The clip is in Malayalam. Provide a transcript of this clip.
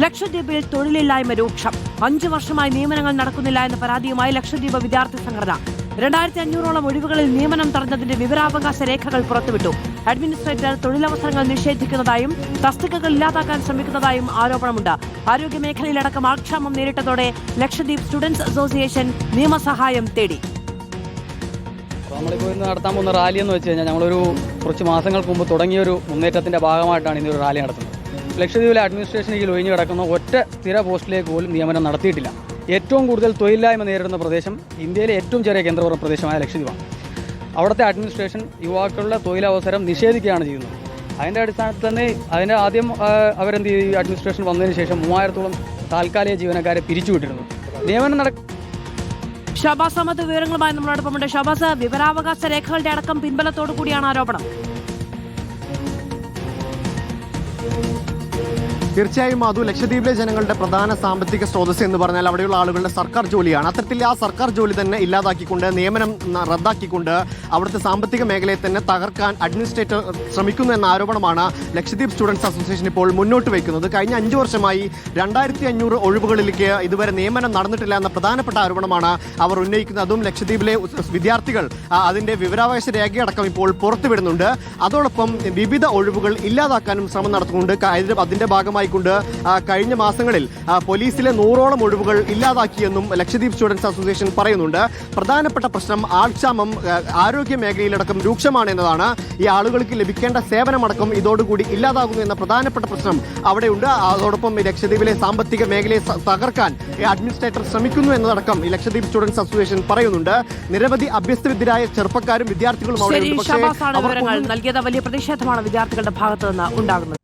ലക്ഷദ്വീപിൽ തൊഴിലില്ലായ്മ രൂക്ഷം. 5 വർഷമായി നിയമനങ്ങൾ നടക്കുന്നില്ല എന്ന പരാതിയുമായി ലക്ഷദ്വീപ് വിദ്യാർത്ഥി സംഘടന 2500ഓളം ഒഴിവുകളിൽ നിയമനം തടഞ്ഞതിന്റെ വിവരാവകാശ രേഖകൾ പുറത്തുവിട്ടു. അഡ്മിനിസ്ട്രേറ്റർ തൊഴിലവസരങ്ങൾ നിഷേധിക്കുന്നതായും തസ്തികകൾ ഇല്ലാതാക്കാൻ ശ്രമിക്കുന്നതായും ആരോപണമുണ്ട്. ആരോഗ്യമേഖലയിലടക്കം ആക്ഷേപം നേരിട്ടതോടെ ലക്ഷദ്വീപ് സ്റ്റുഡൻസ് അസോസിയേഷൻ നിയമസഹായം തേടി. നമ്മളിപ്പോൾ ഇന്ന് നടത്താൻ പോകുന്ന റാലി എന്ന് വെച്ച് കഴിഞ്ഞാൽ ഞങ്ങളൊരു കുറച്ച് മാസങ്ങൾക്ക് മുമ്പ് തുടങ്ങിയൊരു മുന്നേറ്റത്തിൻ്റെ ഭാഗമായിട്ടാണ് ഇന്നൊരു റാലി നടത്തുന്നത്. ലക്ഷദ്വീപിലെ അഡ്മിനിസ്ട്രേഷനിൽ ഒഴിഞ്ഞു കിടക്കുന്ന ഒറ്റ സ്ഥിര പോസ്റ്റിലേക്ക് പോലും നിയമനം നടത്തിയിട്ടില്ല. ഏറ്റവും കൂടുതൽ തൊഴിലില്ലായ്മ നേരിടുന്ന പ്രദേശം ഇന്ത്യയിലെ ഏറ്റവും ചെറിയ കേന്ദ്രഭരണ പ്രദേശമായ ലക്ഷദ്വീപാണ്. അവിടുത്തെ അഡ്മിനിസ്ട്രേഷൻ യുവാക്കളുടെ തൊഴിലവസരം നിഷേധിക്കുകയാണ് ചെയ്യുന്നത്. അതിൻ്റെ അടിസ്ഥാനത്തിൽ തന്നെ അതിൻ്റെ ആദ്യം അവരെന്ത് ചെയ്തു, അഡ്മിനിസ്ട്രേഷൻ വന്നതിന് ശേഷം 3000-ഓളം താൽക്കാലിക ജീവനക്കാരെ പിരിച്ചുവിട്ടിരുന്നു. നിയമനം ഷാബാസ് അഹമ്മദ് വിവരങ്ങളുമായി നമ്മളോടൊപ്പമുണ്ട്. ഷാബാസ്, വിവരാവകാശ രേഖകളുടെ അടക്കം പിൻബലത്തോടു കൂടിയാണ് ആരോപണം. തീർച്ചയായും അത് ലക്ഷദ്വീപിലെ ജനങ്ങളുടെ പ്രധാന സാമ്പത്തിക സ്രോതസ് എന്ന് പറഞ്ഞാൽ അവിടെയുള്ള ആളുകളുടെ സർക്കാർ ജോലിയാണ്. അത്തരത്തിൽ ആ സർക്കാർ ജോലി തന്നെ ഇല്ലാതാക്കിക്കൊണ്ട്, നിയമനം റദ്ദാക്കിക്കൊണ്ട് അവിടുത്തെ സാമ്പത്തിക മേഖലയെ തന്നെ തകർക്കാൻ അഡ്മിനിസ്ട്രേറ്റർ ശ്രമിക്കുന്നു എന്ന ആരോപണമാണ് ലക്ഷദ്വീപ് സ്റ്റുഡൻസ് അസോസിയേഷൻ ഇപ്പോൾ മുന്നോട്ട് വയ്ക്കുന്നത്. കഴിഞ്ഞ 5 വർഷമായി 2500 ഒഴിവുകളിലേക്ക് ഇതുവരെ നിയമനം നടന്നിട്ടില്ല എന്ന പ്രധാനപ്പെട്ട ആരോപണമാണ് അവർ ഉന്നയിക്കുന്നത്. അതും ലക്ഷദ്വീപിലെ വിദ്യാർത്ഥികൾ അതിന്റെ വിവരാവകാശ രേഖയടക്കം ഇപ്പോൾ പുറത്തുവിടുന്നുണ്ട്. അതോടൊപ്പം വിവിധ ഒഴിവുകൾ ഇല്ലാതാക്കാനും ശ്രമം നടത്തുന്നുണ്ട്. അതിന്റെ ഭാഗമായി കഴിഞ്ഞ മാസങ്ങളിൽ പോലീസിലെ 100ഓളം ഒഴിവുകൾ ഇല്ലാതാക്കിയെന്നും ലക്ഷദ്വീപ് സ്റ്റുഡൻസ് അസോസിയേഷൻ പറയുന്നുണ്ട്. പ്രധാനപ്പെട്ട പ്രശ്നം ആൾക്ഷാമം ആരോഗ്യ മേഖലയിലടക്കം രൂക്ഷമാണ് എന്നതാണ്. ഈ ആളുകൾക്ക് ലഭിക്കേണ്ട സേവനമടക്കം ഇതോടുകൂടി ഇല്ലാതാകുന്നു എന്ന പ്രധാനപ്പെട്ട പ്രശ്നം അവിടെയുണ്ട്. അതോടൊപ്പം ലക്ഷദ്വീപിലെ സാമ്പത്തിക മേഖലയെ തകർക്കാൻ അഡ്മിനിസ്ട്രേറ്റർ ശ്രമിക്കുന്നു എന്നതടക്കം ഈ ലക്ഷദ്വീപ് സ്റ്റുഡൻസ് അസോസിയേഷൻ പറയുന്നുണ്ട്. നിരവധി അഭ്യസ്തവിദ്യരായ ചെറുപ്പക്കാരും വിദ്യാർത്ഥികളും അവിടെ നൽകിയത് വലിയ പ്രതിഷേധമാണ് വിദ്യാർത്ഥികളുടെ ഭാഗത്തു നിന്ന് ഉണ്ടാകുന്നത്.